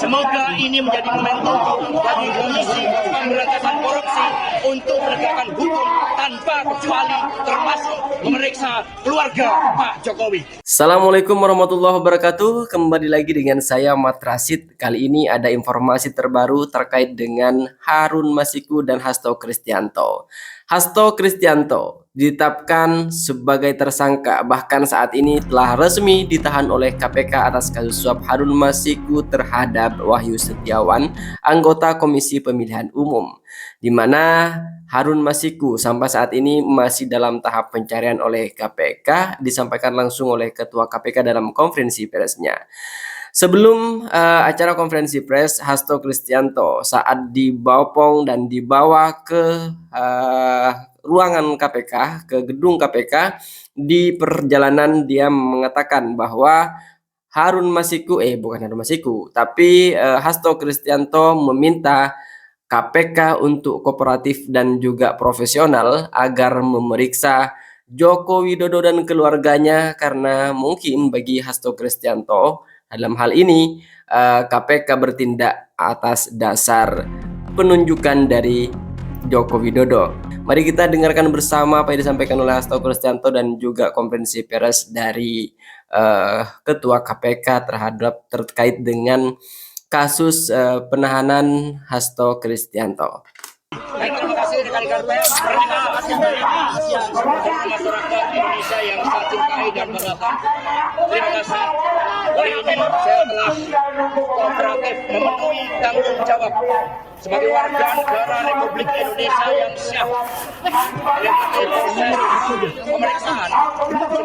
Semoga ini menjadi momentum bagi Komisi Pemberantasan Korupsi untuk menegakkan hukum tanpa kecuali, termasuk memeriksa keluarga Pak Jokowi. Assalamualaikum warahmatullahi wabarakatuh. Kembali lagi dengan saya Mat Rasid. Kali ini ada informasi terbaru terkait dengan Harun Masiku dan Hasto Kristianto. Hasto Kristianto ditetapkan sebagai tersangka, bahkan saat ini telah resmi ditahan oleh KPK atas kasus suap Harun Masiku terhadap Wahyu Setiawan, anggota Komisi Pemilihan Umum, di mana Harun Masiku sampai saat ini masih dalam tahap pencarian oleh KPK, disampaikan langsung oleh Ketua KPK dalam konferensi persnya. Sebelum acara konferensi pers, Hasto Kristianto saat dibopong dan dibawa ke ruangan KPK, ke gedung KPK, di perjalanan dia mengatakan bahwa Hasto Kristianto meminta KPK untuk kooperatif dan juga profesional agar memeriksa Joko Widodo dan keluarganya, karena mungkin bagi Hasto Kristianto dalam hal ini KPK bertindak atas dasar penunjukan dari Joko Widodo. Mari kita dengarkan bersama apa yang disampaikan oleh Hasto Kristianto dan juga konferensi pers dari Ketua KPK terkait dengan kasus penahanan Hasto Kristianto. Baik, terima kasih rekan-rekan pers. Terima kasih banyak masyarakat Indonesia yang saya cintai dan banggakan. Terima kasih. Hari ini saya telah kooperatif memenuhi tanggung jawab sebagai warga negara Republik Indonesia yang siap mengikuti proses pemeriksaan sebagai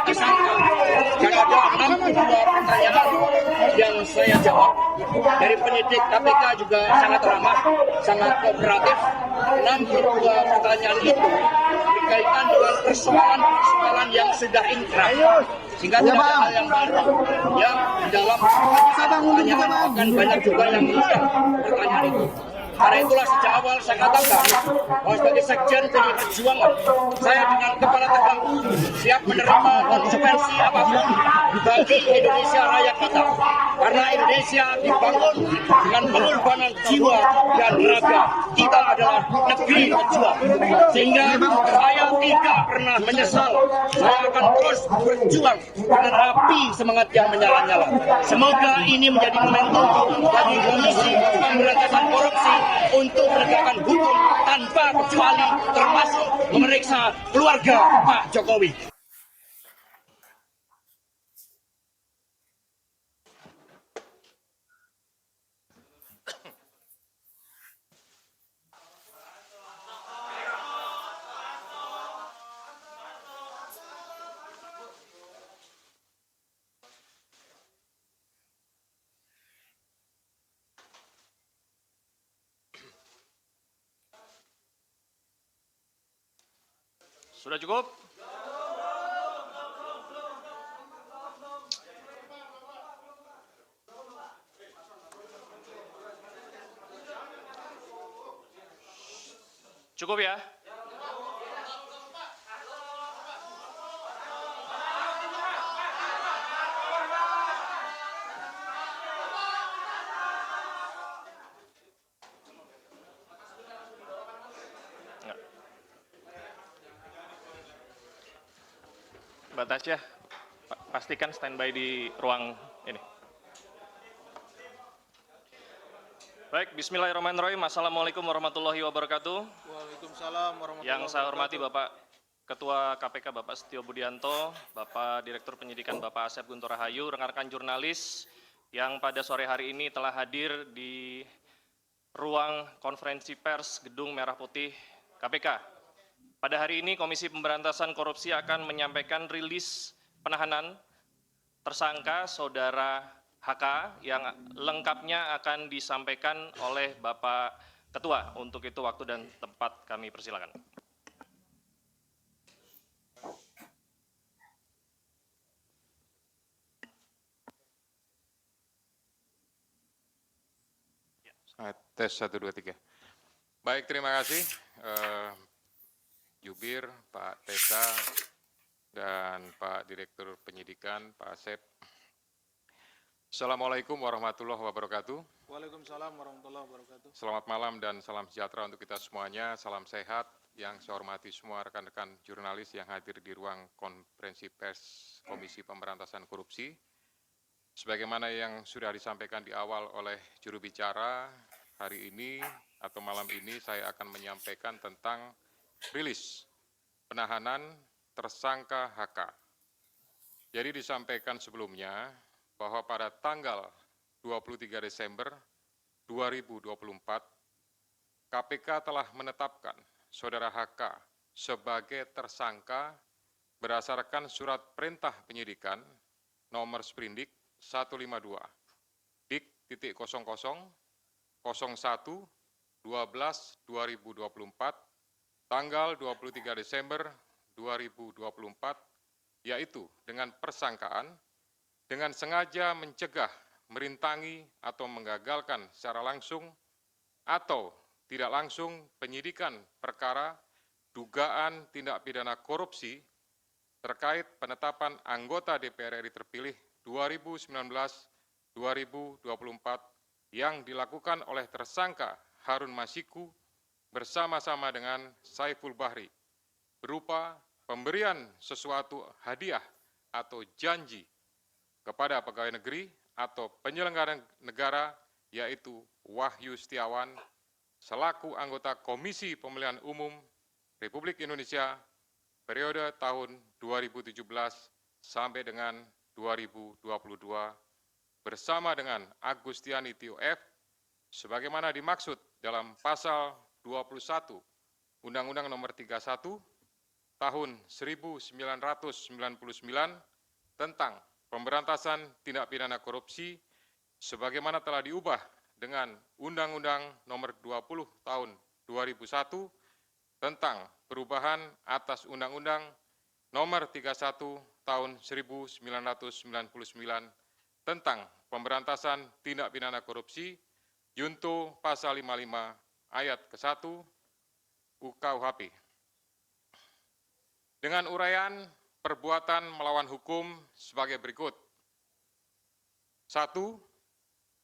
tersangka. Dan ada 62 pertanyaan yang saya jawab. Dari penyidik KPK juga sangat ramah, sangat kooperatif. 62 pertanyaan itu berkaitan dengan persoalan yang sudah inkrah, sehingga tidak ada hal yang baru yang di dalam pertanyaan akan banyak juga yang mengusung pertanyaan itu. Karena itulah sejak awal saya katakan bahwa sebagai Sekjen PDI Perjuangan, saya dengan kepala tegak siap menerima konsekuensi apapun bagi Indonesia Raya kita. Karena Indonesia dibangun dengan pengorbanan jiwa dan raga. Kita adalah negeri pejuang. Sehingga saya tidak pernah menyesal. Saya akan terus berjuang dengan api semangat yang menyala-nyala. Semoga ini menjadi momentum bagi Komisi Pemberantasan Korupsi untuk menegakkan hukum tanpa kecuali, termasuk memeriksa keluarga Pak Jokowi. Sudah cukup? Cukup ya? Mbak Tasya, pastikan standby di ruang ini. Baik, bismillahirrahmanirrahim. Assalamualaikum warahmatullahi wabarakatuh. Waalaikumsalam warahmatullahi wabarakatuh. Yang saya hormati Bapak Ketua KPK Bapak Setio Budianto, Bapak Direktur Penyidikan Bapak Asep Guntur Rahayu, rekan-rekan jurnalis yang pada sore hari ini telah hadir di ruang konferensi pers Gedung Merah Putih KPK. Pada hari ini Komisi Pemberantasan Korupsi akan menyampaikan rilis penahanan tersangka Saudara HK yang lengkapnya akan disampaikan oleh Bapak Ketua. Untuk itu waktu dan tempat kami persilakan. Tes 1, 2, 3. Baik, terima kasih. Jubir, Pak Tesa, dan Pak Direktur Penyidikan, Pak Asep. Assalamualaikum warahmatullahi wabarakatuh. Waalaikumsalam warahmatullahi wabarakatuh. Selamat malam dan salam sejahtera untuk kita semuanya. Salam sehat yang saya hormati semua rekan-rekan jurnalis yang hadir di ruang konferensi pers Komisi Pemberantasan Korupsi. Sebagaimana yang sudah disampaikan di awal oleh juru bicara, hari ini atau malam ini saya akan menyampaikan tentang rilis penahanan tersangka HK. Jadi disampaikan sebelumnya bahwa pada tanggal 23 Desember 2024, KPK telah menetapkan Saudara HK sebagai tersangka berdasarkan surat perintah penyidikan nomor sprindik 152 dik.0001/12/2024 tanggal 23 Desember 2024, yaitu dengan persangkaan dengan sengaja mencegah, merintangi, atau menggagalkan secara langsung atau tidak langsung penyidikan perkara dugaan tindak pidana korupsi terkait penetapan anggota DPR RI terpilih 2019-2024 yang dilakukan oleh tersangka Harun Masiku bersama-sama dengan Saiful Bahri berupa pemberian sesuatu hadiah atau janji kepada pegawai negeri atau penyelenggara negara, yaitu Wahyu Setiawan selaku anggota Komisi Pemilihan Umum Republik Indonesia periode tahun 2017 sampai dengan 2022 bersama dengan Agustiani Tio F sebagaimana dimaksud dalam pasal 21 Undang-Undang Nomor 31 tahun 1999 tentang pemberantasan tindak pidana korupsi sebagaimana telah diubah dengan Undang-Undang Nomor 20 tahun 2001 tentang perubahan atas Undang-Undang Nomor 31 tahun 1999 tentang pemberantasan tindak pidana korupsi Junto pasal 55 ayat ke-1 UKUHP. Dengan uraian perbuatan melawan hukum sebagai berikut. 1.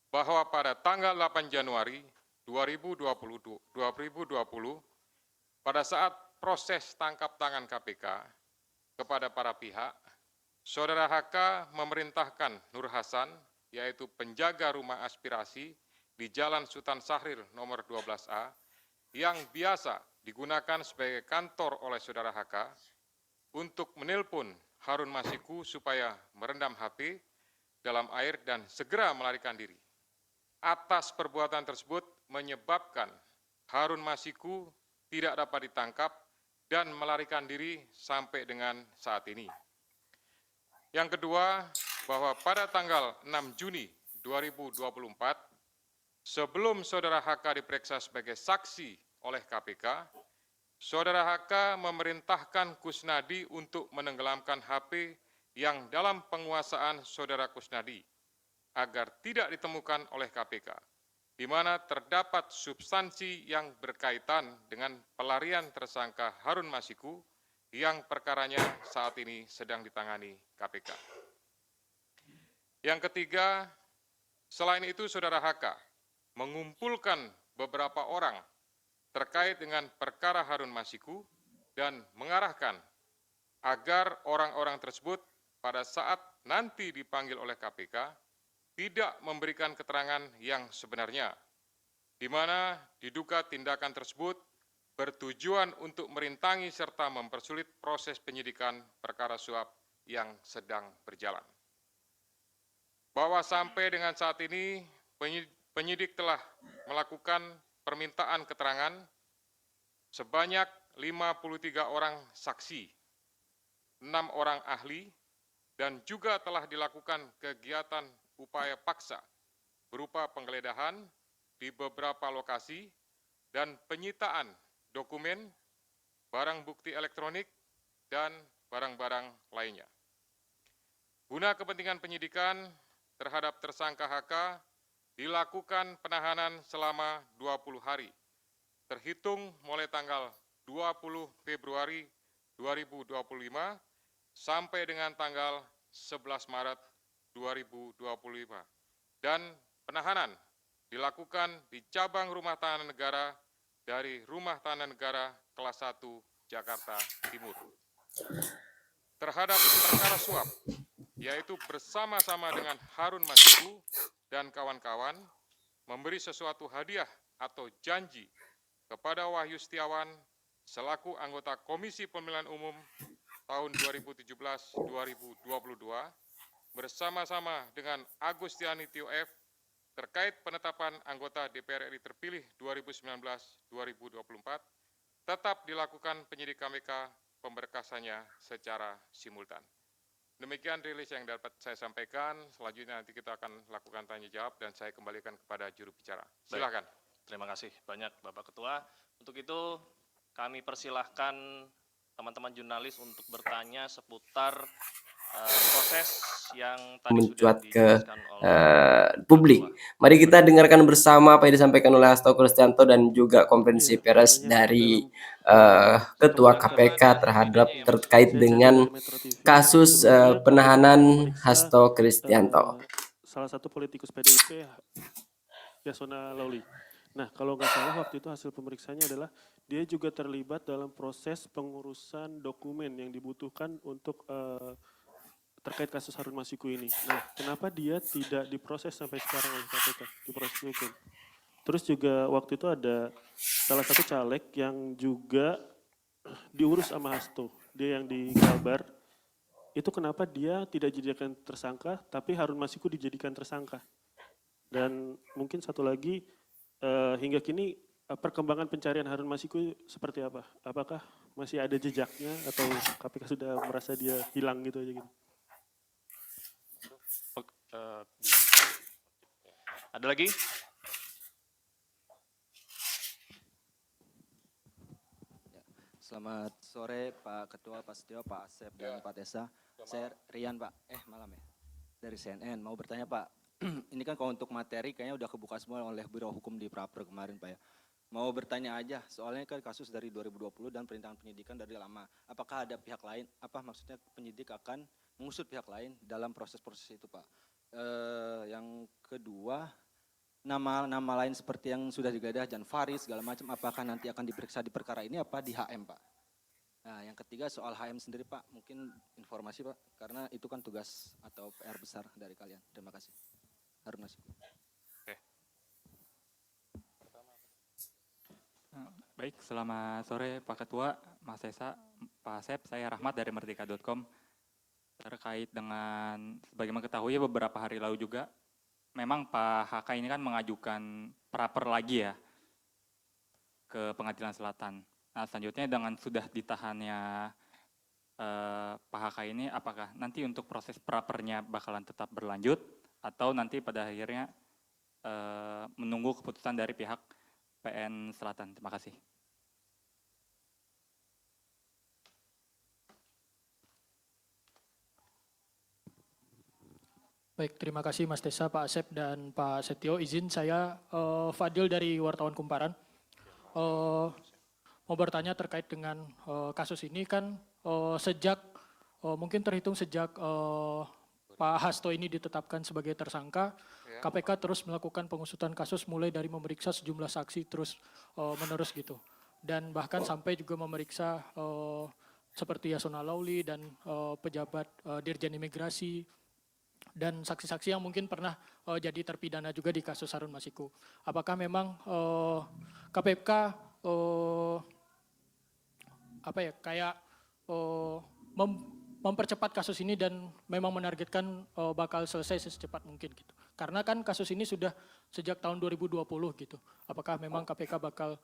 Bahwa pada tanggal 8 Januari 2020, pada saat proses tangkap tangan KPK kepada para pihak, Saudara HK memerintahkan Nur Hasan, yaitu penjaga rumah aspirasi di Jalan Sultan Syahrir nomor 12A, yang biasa digunakan sebagai kantor oleh Saudara HK, untuk menelpon Harun Masiku supaya merendam HP dalam air dan segera melarikan diri. Atas perbuatan tersebut menyebabkan Harun Masiku tidak dapat ditangkap dan melarikan diri sampai dengan saat ini. Yang kedua, bahwa pada tanggal 6 Juni 2024, sebelum Saudara HK diperiksa sebagai saksi oleh KPK, Saudara HK memerintahkan Kusnadi untuk menenggelamkan HP yang dalam penguasaan Saudara Kusnadi agar tidak ditemukan oleh KPK, di mana terdapat substansi yang berkaitan dengan pelarian tersangka Harun Masiku yang perkaranya saat ini sedang ditangani KPK. Yang ketiga, selain itu Saudara HK mengumpulkan beberapa orang terkait dengan perkara Harun Masiku dan mengarahkan agar orang-orang tersebut pada saat nanti dipanggil oleh KPK tidak memberikan keterangan yang sebenarnya, di mana diduga tindakan tersebut bertujuan untuk merintangi serta mempersulit proses penyidikan perkara suap yang sedang berjalan. Bahwa sampai dengan saat ini penyidik telah melakukan permintaan keterangan sebanyak 53 orang saksi, 6 orang ahli, dan juga telah dilakukan kegiatan upaya paksa berupa penggeledahan di beberapa lokasi dan penyitaan dokumen, barang bukti elektronik, dan barang-barang lainnya. Guna kepentingan penyidikan terhadap tersangka HK, dilakukan penahanan selama 20 hari, terhitung mulai tanggal 20 Februari 2025 sampai dengan tanggal 11 Maret 2025 dan penahanan dilakukan di cabang rumah tahanan negara dari Rumah Tahanan Negara kelas 1 Jakarta Timur. Terhadap perkara suap, yaitu bersama-sama dengan Harun Masiku dan kawan-kawan memberi sesuatu hadiah atau janji kepada Wahyu Setiawan selaku anggota Komisi Pemilihan Umum tahun 2017-2022 bersama-sama dengan Agustiani Tio F terkait penetapan anggota DPR RI terpilih 2019-2024 tetap dilakukan penyidik KPK pemberkasannya secara simultan. Demikian rilis yang dapat saya sampaikan. Selanjutnya nanti kita akan lakukan tanya jawab dan saya kembalikan kepada juru bicara. Silakan. Terima kasih banyak Bapak Ketua. Untuk itu kami persilahkan teman-teman jurnalis untuk bertanya seputar proses yang tadi mencuat sudah ke dijelaskan oleh publik. Ketua. Mari kita dengarkan bersama apa yang disampaikan oleh Hasto Kristianto dan juga konferensi pers dari Ketua KPK terkait dengan kasus penahanan Hasto Kristianto. Salah satu politikus PDIP, Yasona Lawli. Nah, kalau nggak salah waktu itu hasil pemeriksaannya adalah dia juga terlibat dalam proses pengurusan dokumen yang dibutuhkan untuk terkait kasus Harun Masiku ini. Nah, kenapa dia tidak diproses sampai sekarang oleh KPK, diproses hukum? Terus juga waktu itu ada salah satu caleg yang juga diurus sama Hasto, dia yang di Kalbar. Itu kenapa dia tidak dijadikan tersangka, tapi Harun Masiku dijadikan tersangka? Dan mungkin satu lagi, hingga kini perkembangan pencarian Harun Masiku seperti apa? Apakah masih ada jejaknya atau KPK sudah merasa dia hilang gitu aja gitu? Ada lagi? Selamat sore Pak Ketua, Pak Setio, Pak Asep, dan Pak Tessa. Saya Rian Pak, malam ya, dari CNN. Mau bertanya Pak, ini kan kalau untuk materi kayaknya udah kebuka semua oleh Biro Hukum di Praper kemarin Pak ya. Mau bertanya aja, soalnya kan kasus dari 2020 dan perintangan penyidikan dari lama. Apakah ada pihak lain, maksudnya penyidik akan mengusut pihak lain dalam proses-proses itu Pak. Yang kedua, nama lain seperti yang sudah digadah, Jan Faris segala macam, apakah nanti akan diperiksa di perkara ini apa di HM Pak? Nah, yang ketiga soal HM sendiri Pak, mungkin informasi Pak, karena itu kan tugas atau PR besar dari kalian. Terima kasih. Harun Masiku. Baik, selamat sore Pak Ketua, Mas Esa, Pak Asep, saya Rahmat dari Merdeka.com. Terkait dengan, sebagaimana ketahui beberapa hari lalu juga, memang Pak HK ini kan mengajukan praper lagi ya ke Pengadilan Selatan. Nah, selanjutnya dengan sudah ditahannya Pak HK ini, apakah nanti untuk proses prapernya bakalan tetap berlanjut atau nanti pada akhirnya menunggu keputusan dari pihak PN Selatan? Terima kasih. Baik, terima kasih Mas Tessa, Pak Asep, dan Pak Setio. Izin saya Fadil dari Wartawan Kumparan. Mau bertanya terkait dengan kasus ini kan sejak mungkin terhitung sejak Pak Hasto ini ditetapkan sebagai tersangka, KPK terus melakukan pengusutan kasus mulai dari memeriksa sejumlah saksi terus menerus gitu. Dan bahkan sampai juga memeriksa seperti Yasona Lawli dan pejabat Dirjen Imigrasi, dan saksi-saksi yang mungkin pernah jadi terpidana juga di kasus Harun Masiku. Apakah memang KPK mempercepat kasus ini dan memang menargetkan bakal selesai secepat mungkin gitu? Karena kan kasus ini sudah sejak tahun 2020 gitu. Apakah memang KPK bakal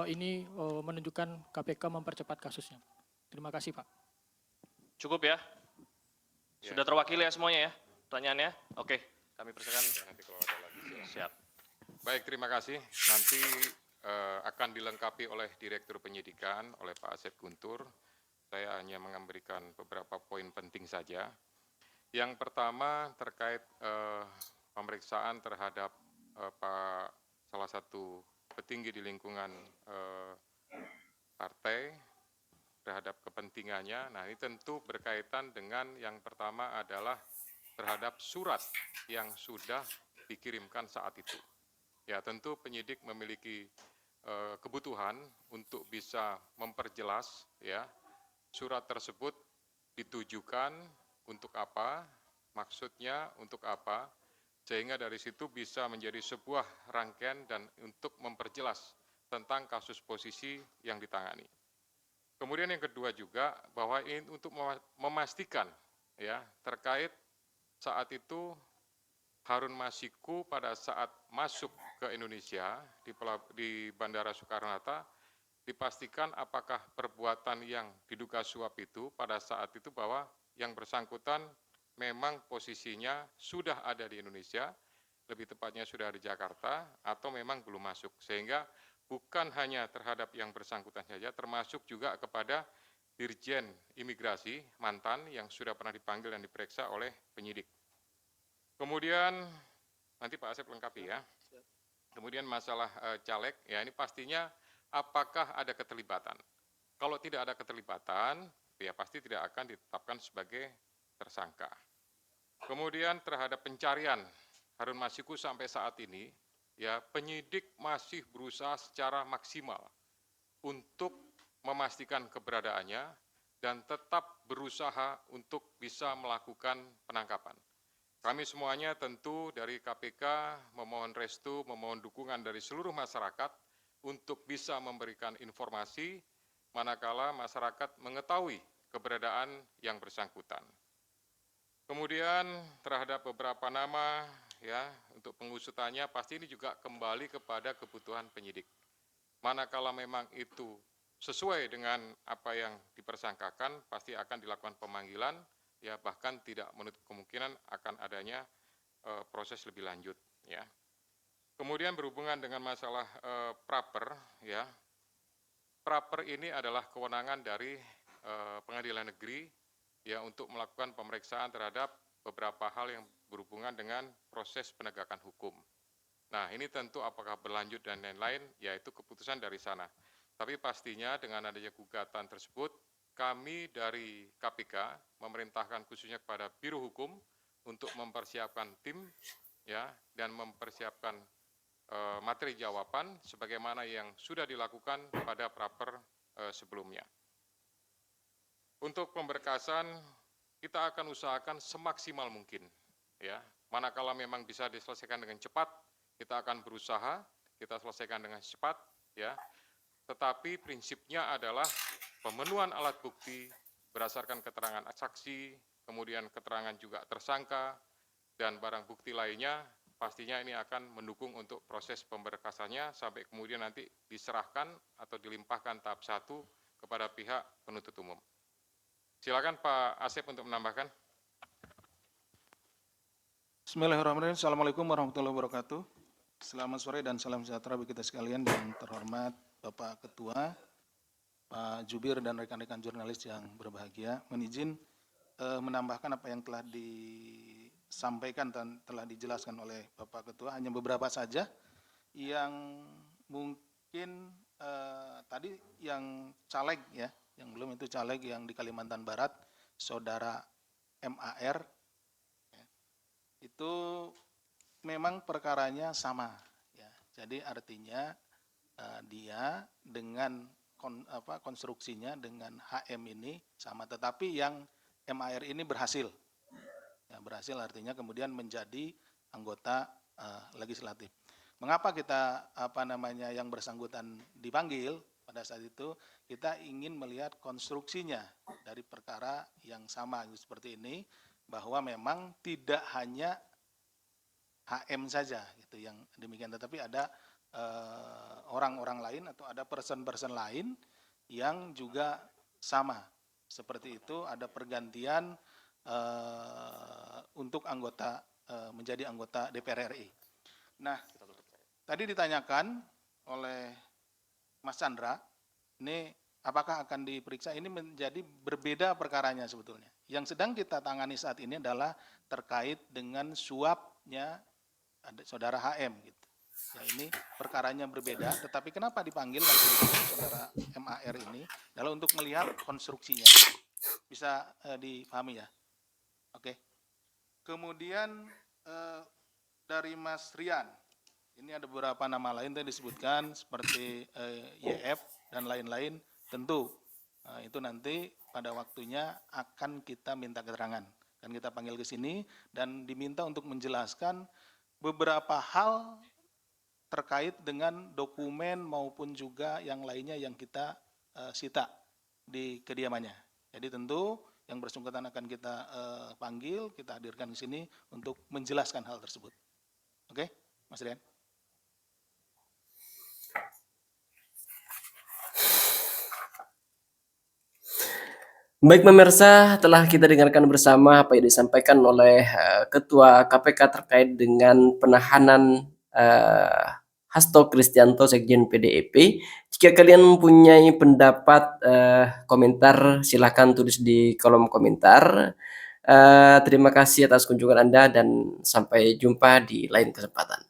ini menunjukkan KPK mempercepat kasusnya? Terima kasih Pak. Cukup ya? Sudah terwakili ya semuanya ya? Pertanyaannya? Oke, kami persilakan. Nanti kalau ada lagi. Siap. Baik, terima kasih. Nanti akan dilengkapi oleh Direktur Penyidikan, oleh Pak Asep Guntur. Saya hanya memberikan beberapa poin penting saja. Yang pertama terkait pemeriksaan terhadap salah satu petinggi di lingkungan partai terhadap kepentingannya. Nah, ini tentu berkaitan dengan yang pertama adalah terhadap surat yang sudah dikirimkan saat itu. Ya, tentu penyidik memiliki kebutuhan untuk bisa memperjelas ya surat tersebut ditujukan untuk apa, maksudnya untuk apa, sehingga dari situ bisa menjadi sebuah rangkaian dan untuk memperjelas tentang kasus posisi yang ditangani. Kemudian yang kedua juga bahwa ini untuk memastikan ya terkait saat itu Harun Masiku pada saat masuk ke Indonesia di Bandara Soekarno-Hatta dipastikan apakah perbuatan yang diduga suap itu pada saat itu bahwa yang bersangkutan memang posisinya sudah ada di Indonesia, lebih tepatnya sudah di Jakarta atau memang belum masuk. Sehingga bukan hanya terhadap yang bersangkutan saja, termasuk juga kepada Dirjen Imigrasi mantan yang sudah pernah dipanggil dan diperiksa oleh penyidik. Kemudian nanti Pak Asep lengkapi ya. Kemudian masalah caleg, ya ini pastinya apakah ada keterlibatan. Kalau tidak ada keterlibatan, ya pasti tidak akan ditetapkan sebagai tersangka. Kemudian terhadap pencarian Harun Masiku sampai saat ini, ya penyidik masih berusaha secara maksimal untuk memastikan keberadaannya dan tetap berusaha untuk bisa melakukan penangkapan. Kami semuanya tentu dari KPK memohon restu, memohon dukungan dari seluruh masyarakat untuk bisa memberikan informasi manakala masyarakat mengetahui keberadaan yang bersangkutan. Kemudian terhadap beberapa nama ya untuk pengusutannya pasti ini juga kembali kepada kebutuhan penyidik. Manakala memang itu sesuai dengan apa yang dipersangkakan pasti akan dilakukan pemanggilan ya bahkan tidak menutup kemungkinan akan adanya proses lebih lanjut ya. Kemudian berhubungan dengan masalah praper ya. Praper ini adalah kewenangan dari pengadilan negeri ya untuk melakukan pemeriksaan terhadap beberapa hal yang berhubungan dengan proses penegakan hukum. Nah, ini tentu apakah berlanjut dan lain-lain yaitu keputusan dari sana. Tapi pastinya dengan adanya gugatan tersebut kami dari KPK memerintahkan khususnya kepada Biro Hukum untuk mempersiapkan tim ya dan mempersiapkan materi jawaban sebagaimana yang sudah dilakukan pada praper sebelumnya. Untuk pemberkasan kita akan usahakan semaksimal mungkin ya. Manakala memang bisa diselesaikan dengan cepat, kita akan berusaha kita selesaikan dengan cepat ya. Tetapi prinsipnya adalah pemenuhan alat bukti berdasarkan keterangan saksi, kemudian keterangan juga tersangka, dan barang bukti lainnya, pastinya ini akan mendukung untuk proses pemberkasannya sampai kemudian nanti diserahkan atau dilimpahkan tahap 1 kepada pihak penuntut umum. Silakan Pak Asep untuk menambahkan. Bismillahirrahmanirrahim. Assalamualaikum warahmatullahi wabarakatuh. Selamat sore dan salam sejahtera bagi kita sekalian yang terhormat Bapak Ketua, Pak Jubir dan rekan-rekan jurnalis yang berbahagia. Izin menambahkan apa yang telah disampaikan dan telah dijelaskan oleh Bapak Ketua, hanya beberapa saja yang mungkin tadi yang caleg ya, yang belum itu caleg yang di Kalimantan Barat, Saudara MAR, ya, itu memang perkaranya sama ya. Jadi artinya dia dengan konstruksinya dengan HM ini sama, tetapi yang MAR ini berhasil. Ya, berhasil artinya kemudian menjadi anggota legislatif. Mengapa kita yang bersangkutan dipanggil pada saat itu? Kita ingin melihat konstruksinya dari perkara yang sama seperti ini, bahwa memang tidak hanya HM saja gitu yang demikian, tetapi ada orang-orang lain atau ada person-person lain yang juga sama seperti itu, ada pergantian untuk anggota menjadi anggota DPR RI. Nah, tadi ditanyakan oleh Mas Chandra, ini apakah akan diperiksa? Ini menjadi berbeda perkaranya sebetulnya. Yang sedang kita tangani saat ini adalah terkait dengan suapnya Saudara HM gitu. Ya, ini perkaranya berbeda, tetapi kenapa dipanggil waktu itu Saudara MAR ini adalah untuk melihat konstruksinya. Bisa dipahami ya? Oke. Kemudian dari Mas Rian. Ini ada beberapa nama lain yang disebutkan seperti YF dan lain-lain. Tentu itu nanti pada waktunya akan kita minta keterangan. Dan kita panggil ke sini dan diminta untuk menjelaskan beberapa hal terkait dengan dokumen maupun juga yang lainnya yang kita sita di kediamannya. Jadi tentu yang bersangkutan akan kita panggil, kita hadirkan ke sini untuk menjelaskan hal tersebut. Oke, Mas Rian. Baik pemirsa, telah kita dengarkan bersama apa yang disampaikan oleh Ketua KPK terkait dengan penahanan Hasto Kristianto Sekjen PDIP. Jika kalian mempunyai pendapat komentar, silakan tulis di kolom komentar. Terima kasih atas kunjungan Anda dan sampai jumpa di lain kesempatan.